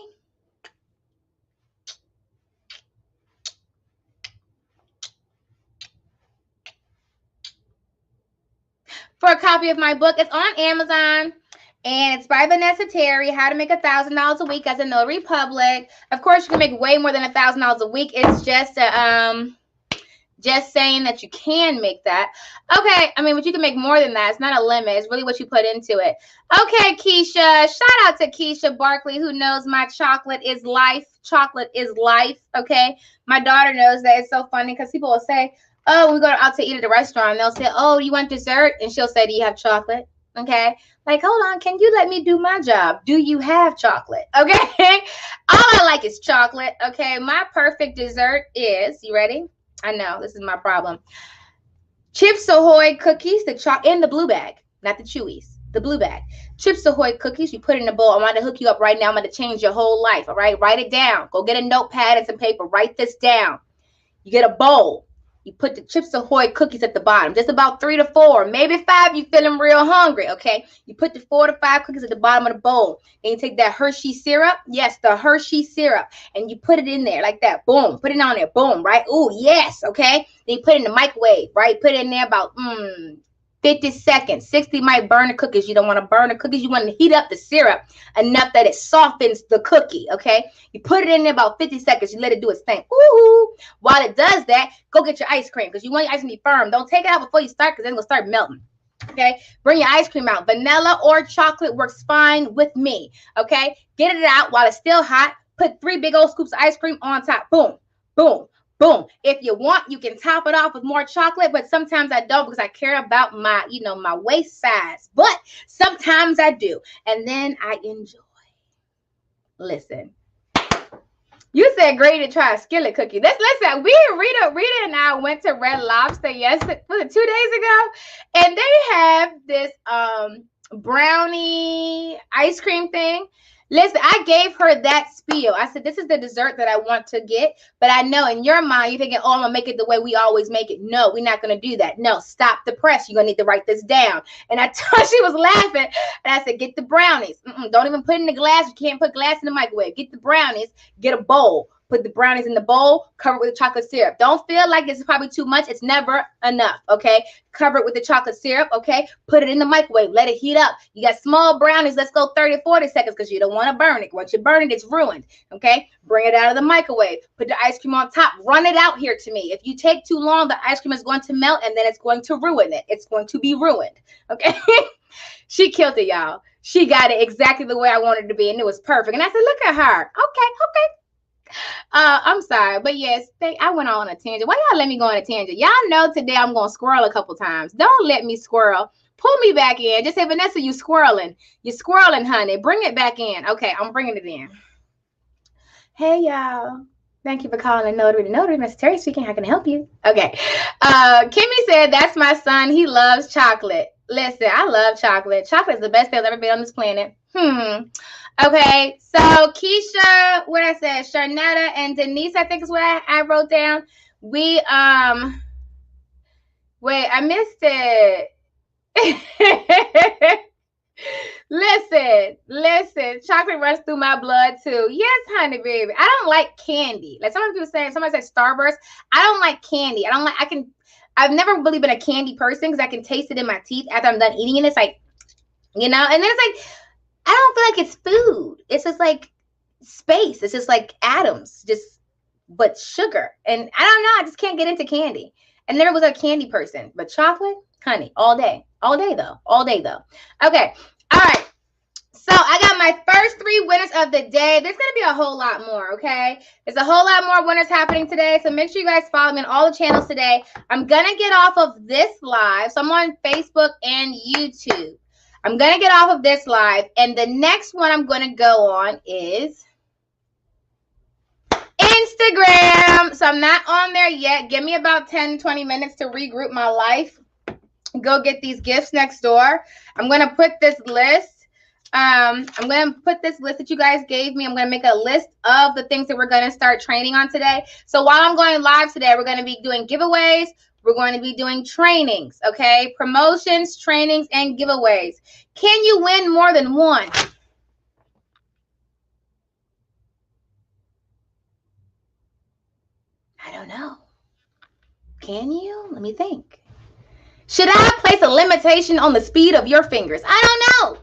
S1: For a copy of my book, it's on Amazon. And it's by Vanessa Terry, How to Make $1,000 a Week as a Notary Public. Of course, you can make way more than $1,000 a week. It's just saying that you can make that. Okay, but you can make more than that. It's not a limit. It's really what you put into it. Okay, Keisha. Shout out to Keisha Barkley, who knows my chocolate is life. Chocolate is life, okay? My daughter knows that. It's so funny because people will say, oh, we go out to eat at a restaurant. And they'll say, oh, you want dessert? And she'll say, do you have chocolate? Okay, like, hold on, can you let me do my job? Do you have chocolate? Okay, all I like is chocolate. Okay, my perfect dessert is, you ready? I know, this is my problem. Chips Ahoy cookies, in the blue bag, not the Chewies, the blue bag. Chips Ahoy cookies, you put it in a bowl. I'm going to hook you up right now. I'm going to change your whole life, all right? Write it down. Go get a notepad and some paper. Write this down. You get a bowl. You put the Chips Ahoy cookies at the bottom, just about 3 to 4, maybe 5. You feeling real hungry, okay? You put the 4 to 5 cookies at the bottom of the bowl. And you take that Hershey syrup, yes, the Hershey syrup, and you put it in there like that. Boom, put it on there, boom, right? Ooh, yes, okay? Then you put it in the microwave, right? Put it in there about 50 seconds. 60 might burn the cookies. You don't want to burn the cookies. You want to heat up the syrup enough that it softens the cookie, okay? You put it in there about 50 seconds. You let it do its thing. Ooh. While it does that, go get your ice cream because you want your ice cream to be firm. Don't take it out before you start because then it's going to start melting. Okay, bring your ice cream out. Vanilla or chocolate works fine with me. Okay, get it out while it's still hot. Put 3 big old scoops of ice cream on top. Boom, boom, boom. If you want, you can top it off with more chocolate, but sometimes I don't because I care about my, my waist size. But sometimes I do, and then I enjoy. Listen. You said great to try a skillet cookie. Listen, Rita and I went to Red Lobster yesterday, was it 2 days ago? And they have this brownie ice cream thing. Listen, I gave her that spiel. I said, this is the dessert that I want to get. But I know in your mind, you're thinking, oh, I'm going to make it the way we always make it. No, we're not going to do that. No, stop the press. You're going to need to write this down. And I thought she was laughing. And I said, get the brownies. Don't even put it in the glass. You can't put glass in the microwave. Get the brownies. Get a bowl. Put the brownies in the bowl, cover it with chocolate syrup. Don't feel like this is probably too much. It's never enough, okay? Cover it with the chocolate syrup, okay? Put it in the microwave. Let it heat up. You got small brownies. Let's go 30, 40 seconds because you don't want to burn it. Once you burn it, it's ruined, okay? Bring it out of the microwave. Put the ice cream on top. Run it out here to me. If you take too long, the ice cream is going to melt and then it's going to ruin it. It's going to be ruined, okay? She killed it, y'all. She got it exactly the way I wanted it to be, and it was perfect. And I said, look at her. Okay. I'm sorry, but yes, I went on a tangent. Why y'all let me go on a tangent? Y'all know today I'm going to squirrel a couple times. Don't let me squirrel. Pull me back in. Just say, Vanessa, you squirreling. You're squirreling, honey. Bring it back in. Okay, I'm bringing it in. Hey, y'all. Thank you for calling the Notary. The Notary, Miss Terry speaking. How can I help you? Okay. Kimmy said, that's my son. He loves chocolate. Listen, I love chocolate. Chocolate is the best thing I've ever been on this planet. Okay, so Keisha, what I said, Sharnetta and Denise, I think is what I wrote down. We, wait, I missed it. Listen, chocolate runs through my blood too. Yes, honey, baby. I don't like candy. Like somebody said Starburst. I don't like candy. I've never really been a candy person because I can taste it in my teeth after I'm done eating it. It's like, and then it's like, I don't feel like it's food. It's just like space. It's just like atoms, but sugar. And I don't know. I just can't get into candy. I never was a candy person, but chocolate, honey, all day. All day though. Okay. All right. So I got my first 3 winners of the day. There's going to be a whole lot more, okay? There's a whole lot more winners happening today. So make sure you guys follow me on all the channels today. I'm going to get off of this live. So I'm on Facebook and YouTube. I'm going to get off of this live. And the next one I'm going to go on is Instagram. So I'm not on there yet. Give me about 10, 20 minutes to regroup my life. Go get these gifts next door. I'm going to put this list. I'm going to put this list that you guys gave me. I'm going to make a list of the things that we're going to start training on today. So while I'm going live today, we're going to be doing giveaways. We're going to be doing trainings, okay? Promotions, trainings, and giveaways. Can you win more than one? I don't know. Can you? Let me think. Should I place a limitation on the speed of your fingers? I don't know.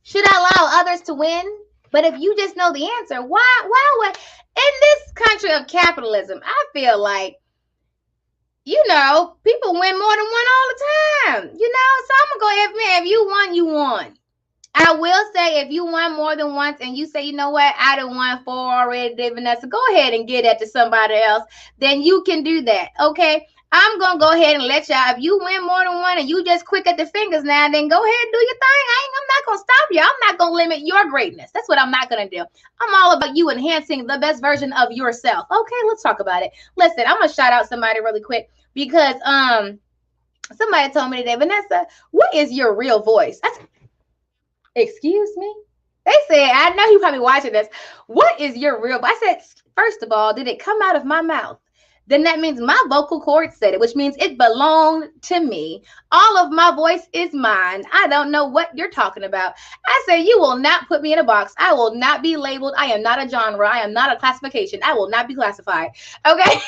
S1: Should I allow others to win? But if you just know the answer, why would, in this country of capitalism, I feel like, people win more than one all the time, so I'm going to go ahead, if you won, you won. I will say if you won more than once and you say, you know what, I done won 4 already, Vanessa, go ahead and get that to somebody else, then you can do that, okay? I'm going to go ahead and let y'all, if you win more than one and you just quick at the fingers now, then go ahead and do your thing. I'm not going to stop you. I'm not going to limit your greatness. That's what I'm not going to do. I'm all about you enhancing the best version of yourself. Okay, let's talk about it. Listen, I'm going to shout out somebody really quick because somebody told me today, Vanessa, what is your real voice? Excuse me? They said, I know you probably watching this. What is your real voice? I said, first of all, did it come out of my mouth? Then that means my vocal cord said it, which means it belonged to me. All of my voice is mine. I don't know what you're talking about. I say, you will not put me in a box. I will not be labeled. I am not a genre. I am not a classification. I will not be classified. Okay?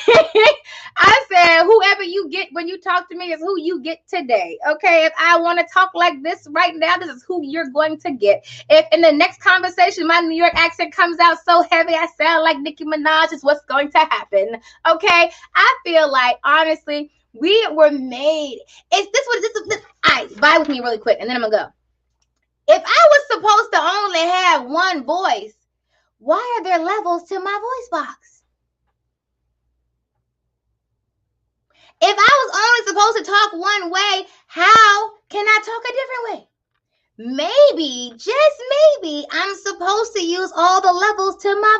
S1: I said, whoever you get when you talk to me is who you get today. Okay? If I want to talk like this right now, this is who you're going to get. If in the next conversation, my New York accent comes out so heavy, I sound like Nicki Minaj, is what's going to happen. Okay? I feel like, honestly, we were made. All right, vibe with me really quick, and then I'm going to go. If I was supposed to only have one voice, why are there levels to my voice box? If I was only supposed to talk one way, how can I talk a different way? Maybe, just maybe, I'm supposed to use all the levels to my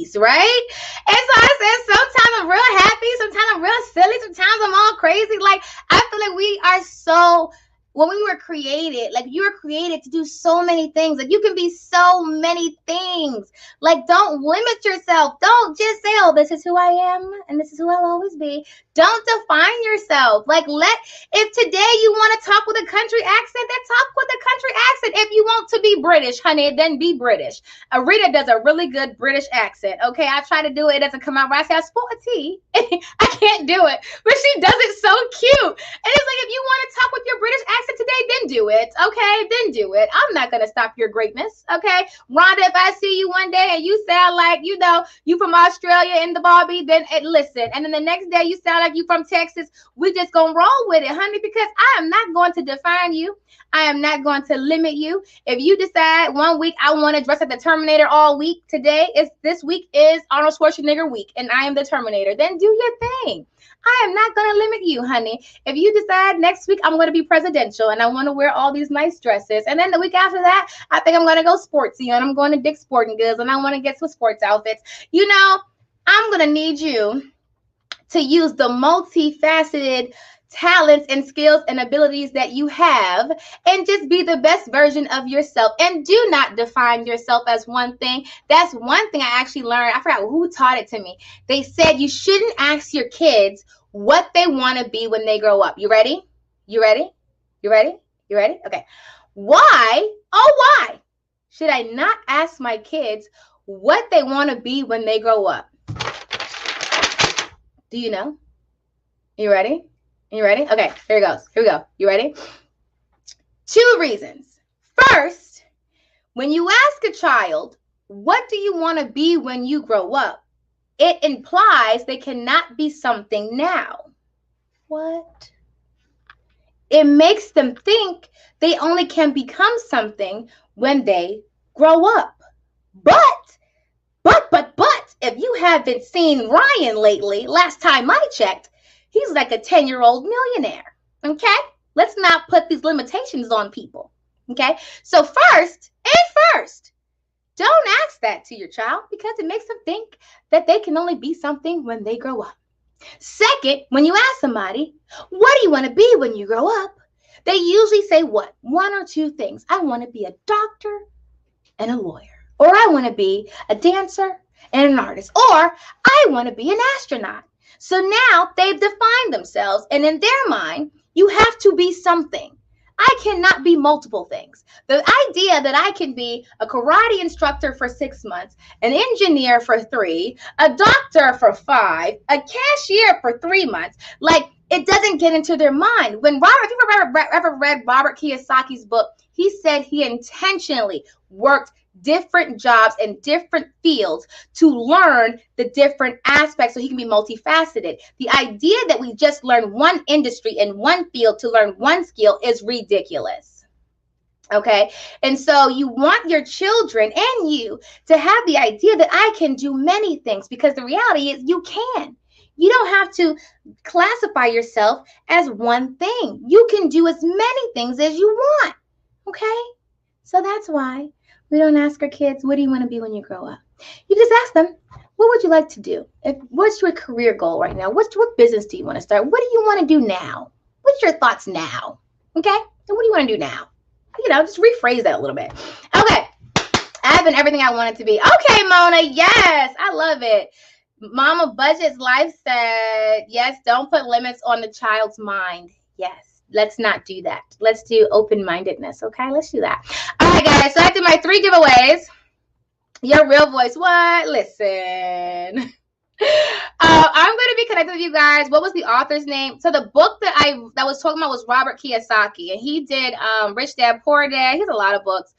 S1: voice, right? And so I said, sometimes I'm real happy, sometimes I'm real silly, sometimes I'm all crazy. Like, I feel like we are so, when we were created, like you were created to do so many things. Like you can be so many things. Like don't limit yourself. Don't just say, oh, this is who I am and this is who I'll always be. Don't define yourself. Like if today you want to talk with a country accent, then talk with a country accent. If you want to be British, honey, then be British. Arita does a really good British accent. Okay, I try to do it. It doesn't come out right. I say, I sport a T. I can't do it, but she does it so cute. And it's like, if you want to talk with your British accent today, then do it. Okay, then do it. I'm not going to stop your greatness. Okay, Rhonda, if I see you one day and you sound like, you from Australia in the Barbie, then listen. And then the next day you sound like you from Texas, we just going to roll with it, honey, because I am not going to define you. I am not going to limit you. If you decide one week I want to dress like the Terminator all week, this week is Arnold Schwarzenegger week and I am the Terminator, then do your thing. I am not going to limit you, honey. If you decide next week I'm going to be presidential and I want to wear all these nice dresses, and then the week after that, I think I'm going to go sportsy and I'm going to Dick's Sporting Goods and I want to get some sports outfits, I'm going to need you to use the multifaceted talents and skills and abilities that you have and just be the best version of yourself, and do not define yourself as one thing. That's one thing I actually learned. I forgot who taught it to me. They said you shouldn't ask your kids what they want to be when they grow up. You ready? You ready? You ready? You ready? Okay. Why, oh, why should I not ask my kids what they want to be when they grow up? Do you know? You ready? You ready? Okay, here it goes. Here we go. You ready? 2 reasons. First, when you ask a child, what do you want to be when you grow up? It implies they cannot be something now. What? It makes them think they only can become something when they grow up. But, if you haven't seen Ryan lately, last time I checked, he's like a 10-year-old millionaire. Okay? Let's not put these limitations on people. Okay? So first, don't ask that to your child because it makes them think that they can only be something when they grow up. Second, when you ask somebody, what do you want to be when you grow up? They usually say what? 1 or 2 things. I want to be a doctor and a lawyer. Or I want to be a dancer and an artist. Or I want to be an astronaut. So now they've defined themselves, and in their mind, you have to be something. I cannot be multiple things. The idea that I can be a karate instructor for 6 months, an engineer for 3, a doctor for 5, a cashier for 3 months, like it doesn't get into their mind. When if you've ever read Robert Kiyosaki's book, he said he intentionally worked different jobs in different fields to learn the different aspects so he can be multifaceted. The idea that we just learn one industry in one field to learn one skill is ridiculous. Okay? And so you want your children and you to have the idea that I can do many things, because the reality is you can. You don't have to classify yourself as one thing. You can do as many things as you want. Okay? So that's why we don't ask our kids, what do you want to be when you grow up? You just ask them, what would you like to do? What's your career goal right now? What business do you want to start? What do you want to do now? What's your thoughts now? Okay? And what do you want to do now? You know, just rephrase that a little bit. Okay. I have been everything I wanted to be. Okay, Mona. Yes. I love it. Mama Budget's Life said, yes, don't put limits on the child's mind. Yes. Let's not do that. Let's do open-mindedness. Okay, let's do that. All right, guys. So I did my 3 giveaways. Your real voice. What? Listen. I'm going to be connected with you guys. What was the author's name? So the book that was talking about was Robert Kiyosaki, and he did Rich Dad Poor Dad. He has a lot of books.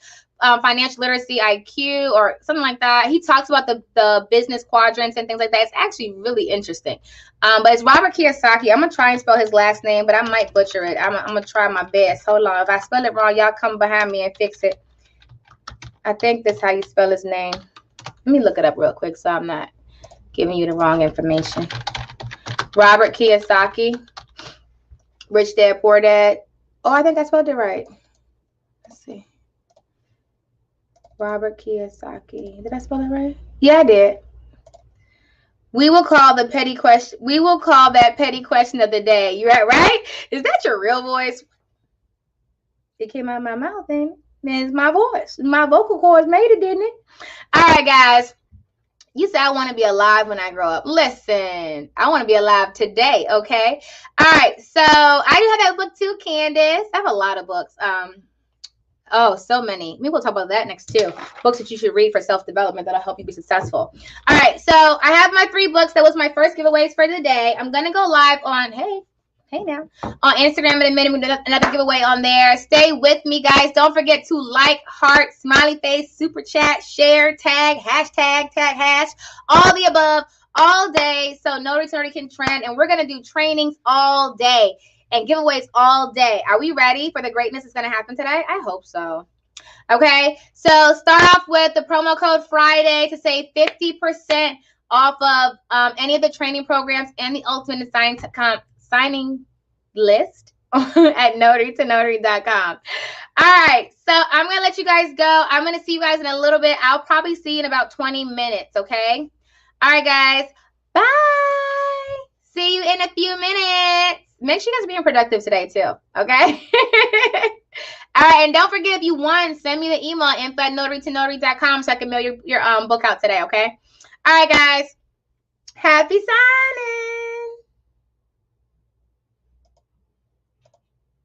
S1: Financial Literacy IQ or something like that. He talks about the business quadrants and things like that. It's actually really interesting. But it's Robert Kiyosaki. I'm going to try and spell his last name, but I might butcher it. I'm going to try my best. Hold on. If I spell it wrong, y'all come behind me and fix it. I think that's how you spell his name. Let me look it up real quick so I'm not giving you the wrong information. Robert Kiyosaki. Rich Dad, Poor Dad. Oh, I think I spelled it right. Let's see. Robert Kiyosaki. Did I spell it right? Yeah, I did. We will call that petty question of the day. You right? Is that your real voice? It came out of my mouth, and it's my voice. My vocal cords made it, didn't it? All right, guys. You said I want to be alive when I grow up. Listen, I want to be alive today, okay? All right, so I do have that book too, Candace. I have a lot of books. Oh, so many. Maybe we'll talk about that next too. Books that you should read for self-development that'll help you be successful. All right, so I have my 3 books. That was my first giveaways for the day. I'm going to go live on, hey now, on Instagram in a minute. We're doing another giveaway on there. Stay with me, guys. Don't forget to like, heart, smiley face, super chat, share, tag, hashtag, tag, hash, all the above, all day. So Notary to Notary can trend. And we're going to do trainings all day and giveaways all day. Are we ready for the greatness that's going to happen today? I hope so. Okay, so start off with the promo code Friday to save 50% off of any of the training programs and the ultimate signing list at notarytonotary.com. All right, so I'm going to let you guys go. I'm going to see you guys in a little bit. I'll probably see you in about 20 minutes, okay? All right, guys. Bye. See you in a few minutes. Make sure you guys are being productive today, too, okay? All right, and don't forget, if you won, send me the email, info@notarytonotary.com, so I can mail your book out today, okay? All right, guys. Happy signing.